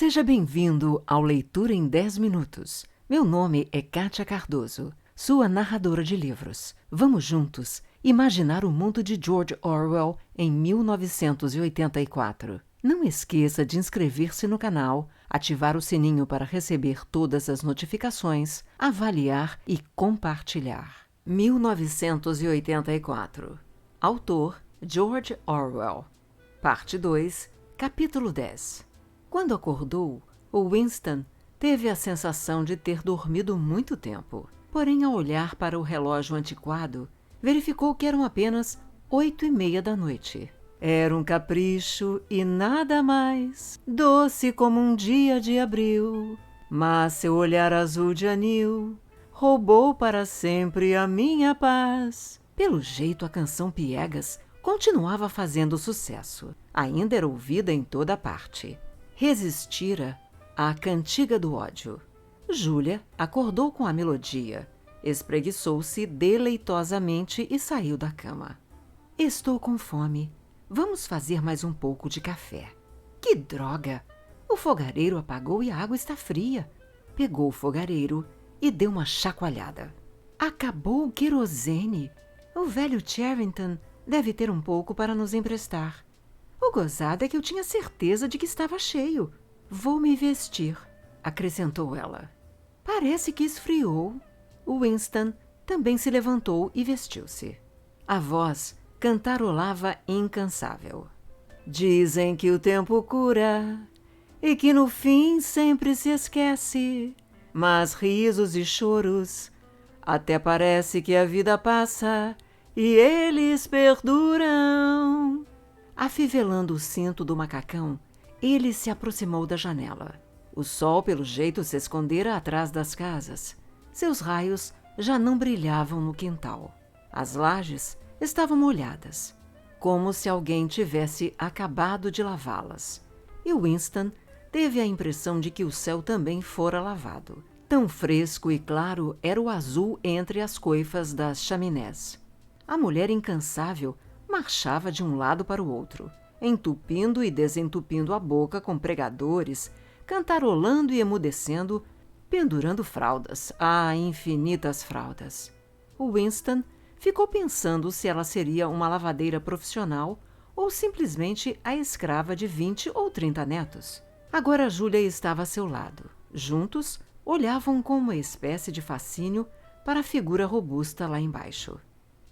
Seja bem-vindo ao Leitura em 10 Minutos. Meu nome é Kátia Cardoso, sua narradora de livros. Vamos juntos imaginar o mundo de George Orwell em 1984. Não esqueça de inscrever-se no canal, ativar o sininho para receber todas as notificações, avaliar e compartilhar. 1984. Autor George Orwell. Parte 2, Capítulo 10. Quando acordou, o Winston teve a sensação de ter dormido muito tempo. Porém, ao olhar para o relógio antiquado, verificou que eram apenas 8:30 da noite. Era um capricho e nada mais, doce como um dia de abril. Mas seu olhar azul de anil roubou para sempre a minha paz. Pelo jeito, a canção Piegas continuava fazendo sucesso. Ainda era ouvida em toda parte. Resistira à cantiga do ódio. Júlia acordou com a melodia, espreguiçou-se deleitosamente e saiu da cama. Estou com fome. Vamos fazer mais um pouco de café. Que droga! O fogareiro apagou e a água está fria. Pegou o fogareiro e deu uma chacoalhada. Acabou o querosene. O velho Charrington deve ter um pouco para nos emprestar. O gozado é que eu tinha certeza de que estava cheio. Vou me vestir, acrescentou ela. Parece que esfriou. O Winston também se levantou e vestiu-se. A voz cantarolava incansável. Dizem que o tempo cura e que no fim sempre se esquece, mas risos e choros até parece que a vida passa e eles perduram. Afivelando o cinto do macacão, ele se aproximou da janela. O sol, pelo jeito, se escondera atrás das casas. Seus raios já não brilhavam no quintal. As lajes estavam molhadas, como se alguém tivesse acabado de lavá-las. E Winston teve a impressão de que o céu também fora lavado. Tão fresco e claro era o azul entre as coifas das chaminés. A mulher incansável marchava de um lado para o outro, entupindo e desentupindo a boca com pregadores, cantarolando e emudecendo, pendurando fraldas, infinitas fraldas. O Winston ficou pensando se ela seria uma lavadeira profissional ou simplesmente a escrava de 20 ou 30 netos. Agora Júlia estava a seu lado. Juntos, olhavam com uma espécie de fascínio para a figura robusta lá embaixo.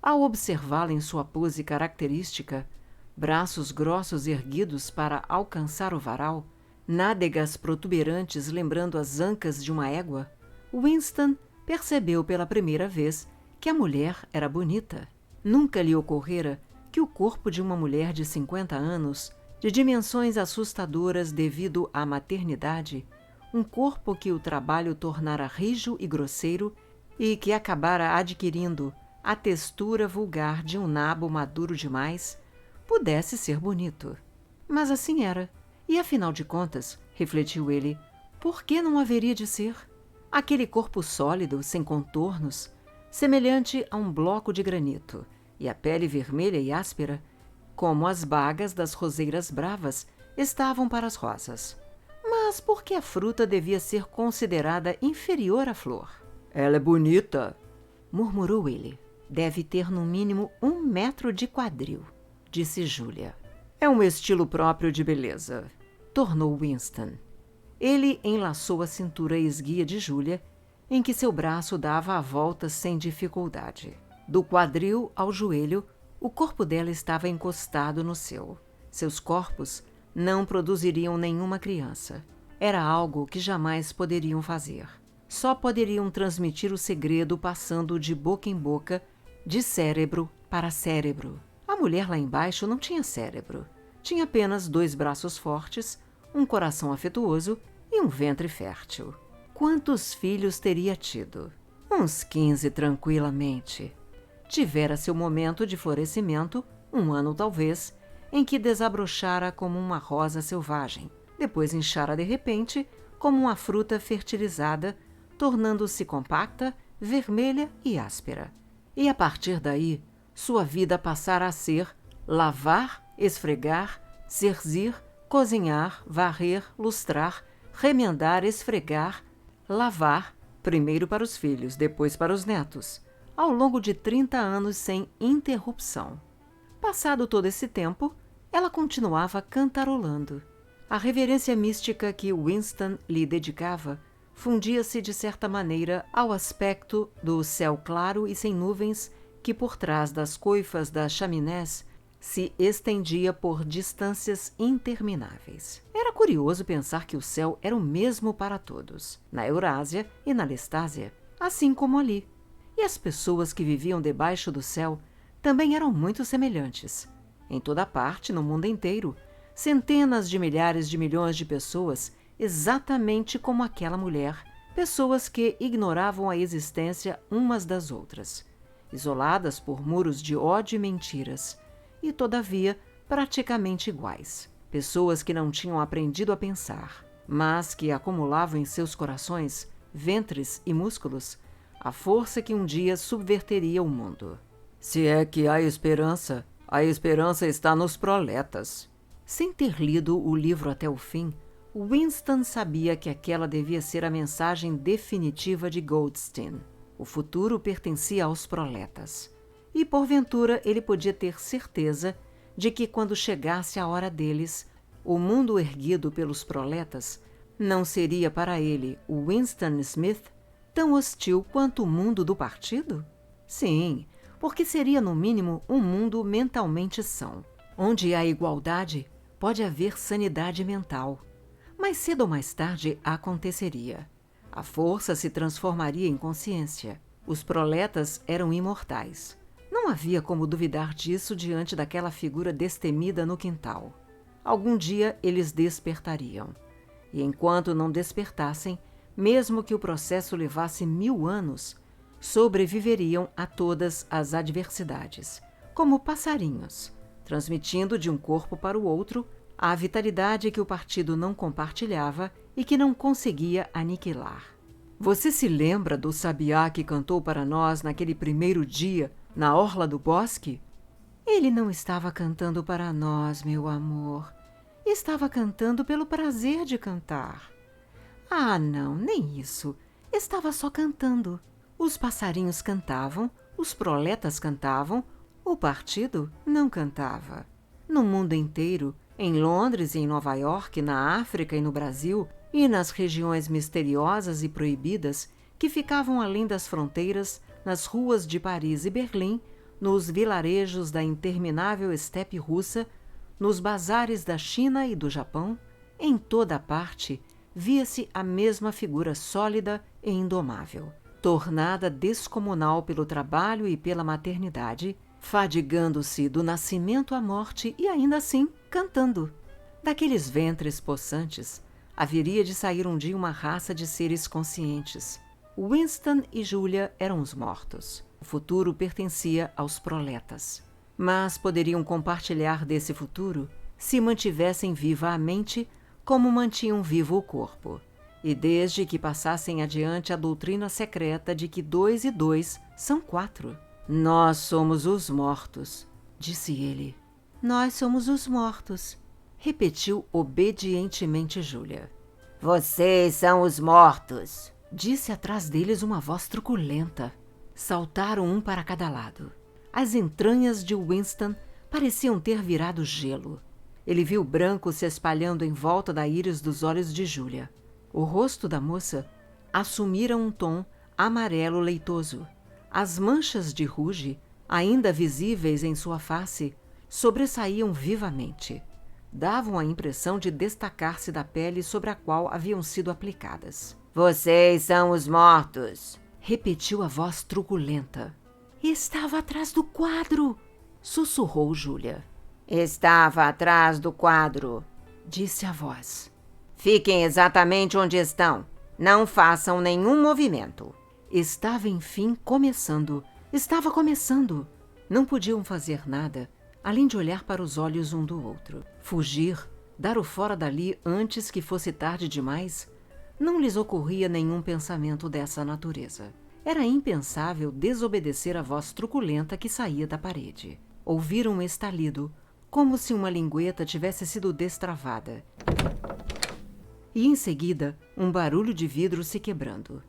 Ao observá-la em sua pose característica, braços grossos erguidos para alcançar o varal, nádegas protuberantes lembrando as ancas de uma égua, Winston percebeu pela primeira vez que a mulher era bonita. Nunca lhe ocorrera que o corpo de uma mulher de 50 anos, de dimensões assustadoras devido à maternidade, um corpo que o trabalho tornara rijo e grosseiro e que acabara adquirindo a textura vulgar de um nabo maduro demais, pudesse ser bonito. Mas assim era. E afinal de contas, refletiu ele, por que não haveria de ser? Aquele corpo sólido, sem contornos, semelhante a um bloco de granito, e a pele vermelha e áspera, como as bagas das roseiras bravas, estavam para as rosas. Mas por que a fruta devia ser considerada inferior à flor? Ela é bonita, murmurou ele. Deve ter no mínimo 1 metro de quadril, disse Júlia. É um estilo próprio de beleza, tornou Winston. Ele enlaçou a cintura esguia de Júlia, em que seu braço dava a volta sem dificuldade. Do quadril ao joelho, o corpo dela estava encostado no seu. Seus corpos não produziriam nenhuma criança. Era algo que jamais poderiam fazer. Só poderiam transmitir o segredo passando de boca em boca, de cérebro para cérebro. A mulher lá embaixo não tinha cérebro. Tinha apenas 2 braços fortes, um coração afetuoso e um ventre fértil. Quantos filhos teria tido? Uns 15 tranquilamente. Tivera seu momento de florescimento, 1 ano talvez, em que desabrochara como uma rosa selvagem. Depois inchara de repente como uma fruta fertilizada, tornando-se compacta, vermelha e áspera. E a partir daí, sua vida passara a ser lavar, esfregar, cerzir, cozinhar, varrer, lustrar, remendar, esfregar, lavar, primeiro para os filhos, depois para os netos, ao longo de 30 anos sem interrupção. Passado todo esse tempo, ela continuava cantarolando. A reverência mística que Winston lhe dedicava fundia-se de certa maneira ao aspecto do céu claro e sem nuvens que por trás das coifas das chaminés se estendia por distâncias intermináveis. Era curioso pensar que o céu era o mesmo para todos, na Eurásia e na Lestásia, assim como ali. E as pessoas que viviam debaixo do céu também eram muito semelhantes. Em toda parte, no mundo inteiro, centenas de milhares de milhões de pessoas, exatamente como aquela mulher, pessoas que ignoravam a existência umas das outras, isoladas por muros de ódio e mentiras, e, todavia, praticamente iguais. Pessoas que não tinham aprendido a pensar, mas que acumulavam em seus corações, ventres e músculos, a força que um dia subverteria o mundo. Se é que há esperança, a esperança está nos proletas. Sem ter lido o livro até o fim, Winston sabia que aquela devia ser a mensagem definitiva de Goldstein. O futuro pertencia aos proletas. E, porventura, ele podia ter certeza de que, quando chegasse a hora deles, o mundo erguido pelos proletas não seria para ele, o Winston Smith, tão hostil quanto o mundo do partido? Sim, porque seria, no mínimo, um mundo mentalmente são. Onde há igualdade, pode haver sanidade mental. Mais cedo ou mais tarde aconteceria. A força se transformaria em consciência. Os proletas eram imortais. Não havia como duvidar disso diante daquela figura destemida no quintal. Algum dia eles despertariam. E enquanto não despertassem, mesmo que o processo levasse 1000 anos, sobreviveriam a todas as adversidades, como passarinhos, transmitindo de um corpo para o outro a vitalidade que o partido não compartilhava e que não conseguia aniquilar. Você se lembra do sabiá que cantou para nós naquele primeiro dia, na orla do bosque? Ele não estava cantando para nós, meu amor. Estava cantando pelo prazer de cantar. Ah, não, nem isso. Estava só cantando. Os passarinhos cantavam, os proletas cantavam, o partido não cantava. No mundo inteiro, em Londres e em Nova York, na África e no Brasil, e nas regiões misteriosas e proibidas que ficavam além das fronteiras, nas ruas de Paris e Berlim, nos vilarejos da interminável estepe russa, nos bazares da China e do Japão, em toda a parte, via-se a mesma figura sólida e indomável, tornada descomunal pelo trabalho e pela maternidade, fadigando-se do nascimento à morte e ainda assim cantando. Daqueles ventres possantes, haveria de sair um dia uma raça de seres conscientes. Winston e Julia eram os mortos. O futuro pertencia aos proletas. Mas poderiam compartilhar desse futuro se mantivessem viva a mente como mantinham vivo o corpo. E desde que passassem adiante a doutrina secreta de que 2 e 2 são 4. Nós somos os mortos, disse ele. Nós somos os mortos, repetiu obedientemente Julia. Vocês são os mortos, disse atrás deles uma voz truculenta. Saltaram um para cada lado. As entranhas de Winston pareciam ter virado gelo. Ele viu branco se espalhando em volta da íris dos olhos de Julia. O rosto da moça assumira um tom amarelo leitoso. As manchas de ruge, ainda visíveis em sua face, sobressaíam vivamente. Davam a impressão de destacar-se da pele sobre a qual haviam sido aplicadas. Vocês são os mortos, repetiu a voz truculenta. Estava atrás do quadro, sussurrou Julia. Estava atrás do quadro, disse a voz. Fiquem exatamente onde estão. Não façam nenhum movimento. Estava, enfim, começando. Estava começando. Não podiam fazer nada, além de olhar para os olhos um do outro. Fugir, dar o fora dali antes que fosse tarde demais, não lhes ocorria nenhum pensamento dessa natureza. Era impensável desobedecer a voz truculenta que saía da parede. Ouviram um estalido, como se uma lingueta tivesse sido destravada. e em seguida um barulho de vidro se quebrando.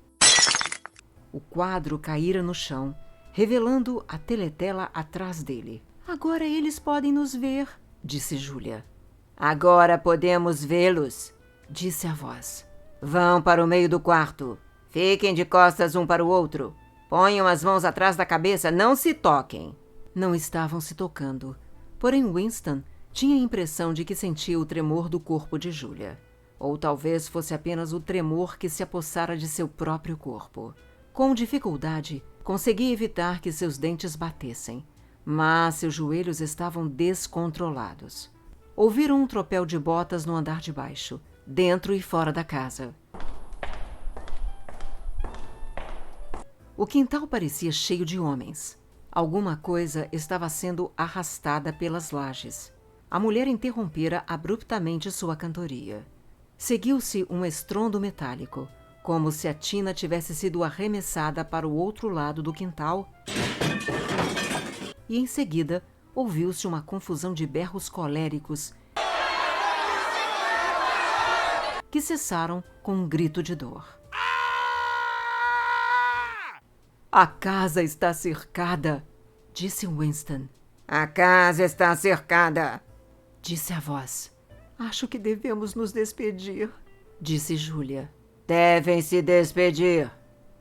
O quadro caíra no chão, revelando a teletela atrás dele. Agora eles podem nos ver, disse Júlia. Agora podemos vê-los, disse a voz. Vão para o meio do quarto. Fiquem de costas um para o outro. Ponham as mãos atrás da cabeça, não se toquem. Não estavam se tocando, porém Winston tinha a impressão de que sentia o tremor do corpo de Júlia. Ou talvez fosse apenas o tremor que se apossara de seu próprio corpo. Com dificuldade, conseguia evitar que seus dentes batessem, mas seus joelhos estavam descontrolados. Ouviram um tropel de botas no andar de baixo, dentro e fora da casa. O quintal parecia cheio de homens. Alguma coisa estava sendo arrastada pelas lajes. A mulher interrompera abruptamente sua cantoria. Seguiu-se um estrondo metálico, como se a tina tivesse sido arremessada para o outro lado do quintal. E em seguida, ouviu-se uma confusão de berros coléricos que cessaram com um grito de dor. A casa está cercada, disse Winston. A casa está cercada, disse a voz. Acho que devemos nos despedir, disse Júlia. Devem se despedir,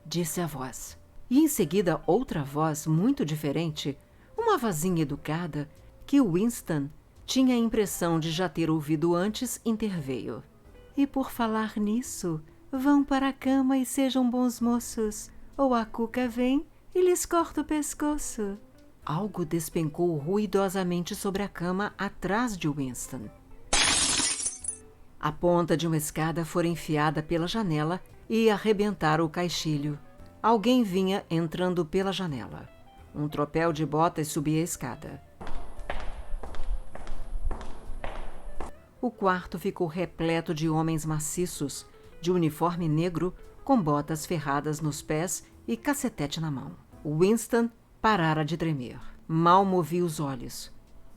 disse a voz. E em seguida outra voz muito diferente, uma vozinha educada, que Winston tinha a impressão de já ter ouvido antes, interveio. E por falar nisso, vão para a cama e sejam bons moços, ou a Cuca vem e lhes corta o pescoço. Algo despencou ruidosamente sobre a cama atrás de Winston. A ponta de uma escada fora enfiada pela janela e arrebentara o caixilho. Alguém vinha entrando pela janela. Um tropel de botas subia a escada. O quarto ficou repleto de homens maciços, de uniforme negro, com botas ferradas nos pés e cacetete na mão. Winston parara de tremer. Mal movia os olhos.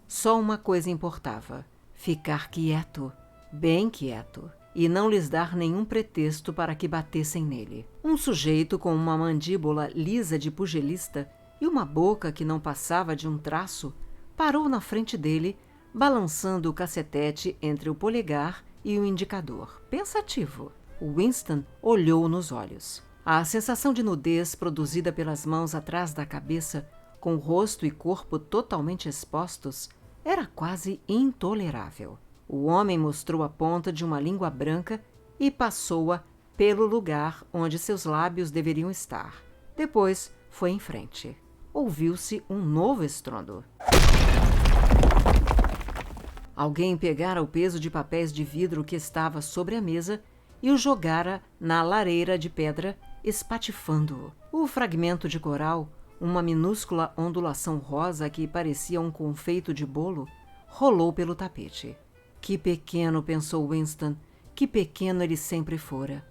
Só uma coisa importava: ficar quieto, bem quieto, e não lhes dar nenhum pretexto para que batessem nele. Um sujeito com uma mandíbula lisa de pugilista e uma boca que não passava de um traço parou na frente dele, balançando o cacetete entre o polegar e o indicador, pensativo. Winston olhou nos olhos. A sensação de nudez produzida pelas mãos atrás da cabeça, com o rosto e corpo totalmente expostos, era quase intolerável. O homem mostrou a ponta de uma língua branca e passou-a pelo lugar onde seus lábios deveriam estar. Depois foi em frente. Ouviu-se um novo estrondo. Alguém pegara o peso de papéis de vidro que estava sobre a mesa e o jogara na lareira de pedra, espatifando-o. O fragmento de coral, uma minúscula ondulação rosa que parecia um confeito de bolo, rolou pelo tapete. Que pequeno, pensou Winston, que pequeno ele sempre fora.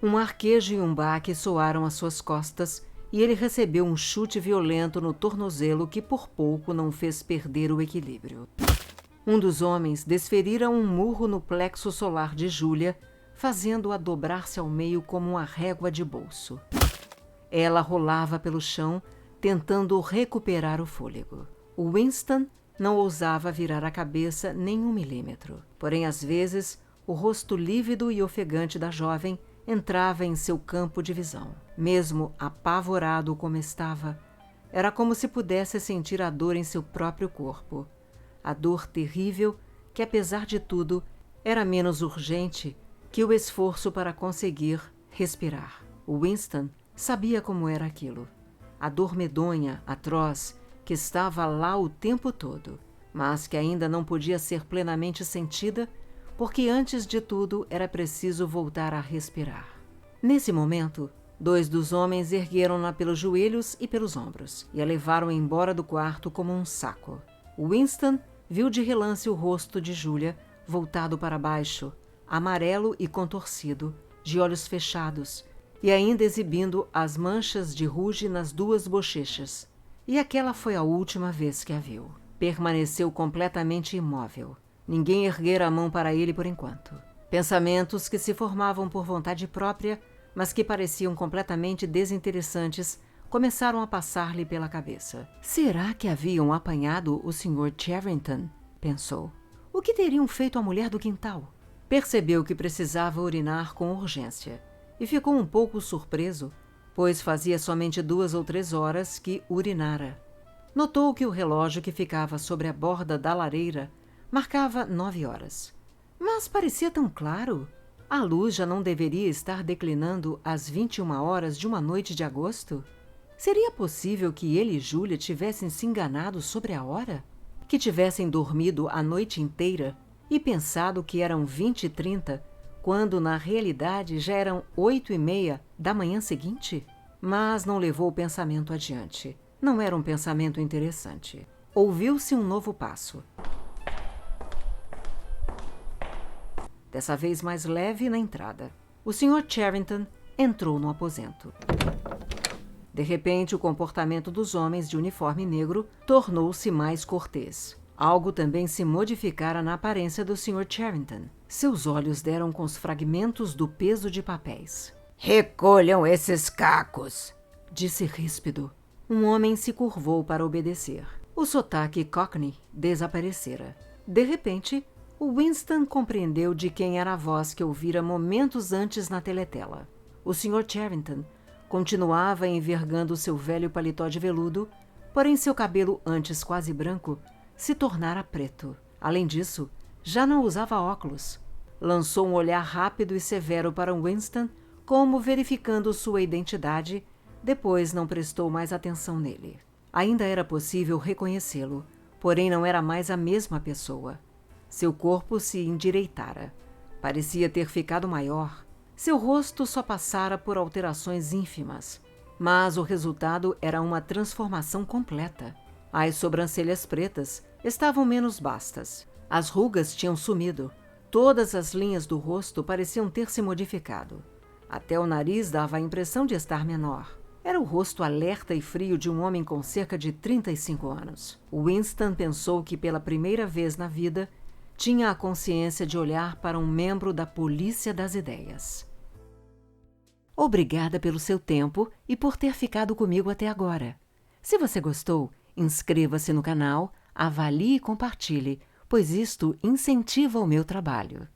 Um arquejo e um baque soaram às suas costas e ele recebeu um chute violento no tornozelo que por pouco não fez perder o equilíbrio. Um dos homens desferira um murro no plexo solar de Júlia, fazendo-a dobrar-se ao meio como uma régua de bolso. Ela rolava pelo chão, tentando recuperar o fôlego. O Winston não ousava virar a cabeça nem 1 milímetro. Porém, às vezes, o rosto lívido e ofegante da jovem entrava em seu campo de visão. Mesmo apavorado como estava, era como se pudesse sentir a dor em seu próprio corpo. A dor terrível que, apesar de tudo, era menos urgente que o esforço para conseguir respirar. O Winston sabia como era aquilo. A dor medonha, atroz, que estava lá o tempo todo, mas que ainda não podia ser plenamente sentida, porque antes de tudo era preciso voltar a respirar. Nesse momento, 2 dos homens ergueram-na pelos joelhos e pelos ombros e a levaram embora do quarto como um saco. Winston viu de relance o rosto de Júlia, voltado para baixo, amarelo e contorcido, de olhos fechados, e ainda exibindo as manchas de ruge nas 2 bochechas. E aquela foi a última vez que a viu. Permaneceu completamente imóvel. Ninguém erguera a mão para ele por enquanto. Pensamentos que se formavam por vontade própria, mas que pareciam completamente desinteressantes, começaram a passar-lhe pela cabeça. Será que haviam apanhado o Sr. Charrington? Pensou. O que teriam feito à mulher do quintal? Percebeu que precisava urinar com urgência e ficou um pouco surpreso, pois fazia somente 2 ou 3 horas que urinara. Notou que o relógio que ficava sobre a borda da lareira marcava 9 horas. Mas parecia tão claro. A luz já não deveria estar declinando às 21 horas de uma noite de agosto? Seria possível que ele e Júlia tivessem se enganado sobre a hora? Que tivessem dormido a noite inteira e pensado que eram 20h30, quando na realidade já eram 8h30 da manhã seguinte? Mas não levou o pensamento adiante. Não era um pensamento interessante. Ouviu-se um novo passo. Dessa vez mais leve na entrada. O Sr. Charrington entrou no aposento. De repente, o comportamento dos homens de uniforme negro tornou-se mais cortês. Algo também se modificara na aparência do Sr. Charrington. Seus olhos deram com os fragmentos do peso de papéis. "Recolham esses cacos", disse ríspido. Um homem se curvou para obedecer. O sotaque Cockney desaparecera. De repente, o Winston compreendeu de quem era a voz que ouvira momentos antes na teletela. O Sr. Charrington continuava envergando seu velho paletó de veludo, porém seu cabelo, antes quase branco, se tornara preto. Além disso, já não usava óculos. Lançou um olhar rápido e severo para Winston, como verificando sua identidade, depois não prestou mais atenção nele. Ainda era possível reconhecê-lo, porém não era mais a mesma pessoa. Seu corpo se endireitara. Parecia ter ficado maior. Seu rosto só passara por alterações ínfimas, mas o resultado era uma transformação completa. As sobrancelhas pretas estavam menos bastas. As rugas tinham sumido. Todas as linhas do rosto pareciam ter se modificado. Até o nariz dava a impressão de estar menor. Era o rosto alerta e frio de um homem com cerca de 35 anos. Winston pensou que pela primeira vez na vida tinha a consciência de olhar para um membro da Polícia das Ideias. Obrigada pelo seu tempo e por ter ficado comigo até agora. Se você gostou, inscreva-se no canal, avalie e compartilhe, pois isto incentiva o meu trabalho.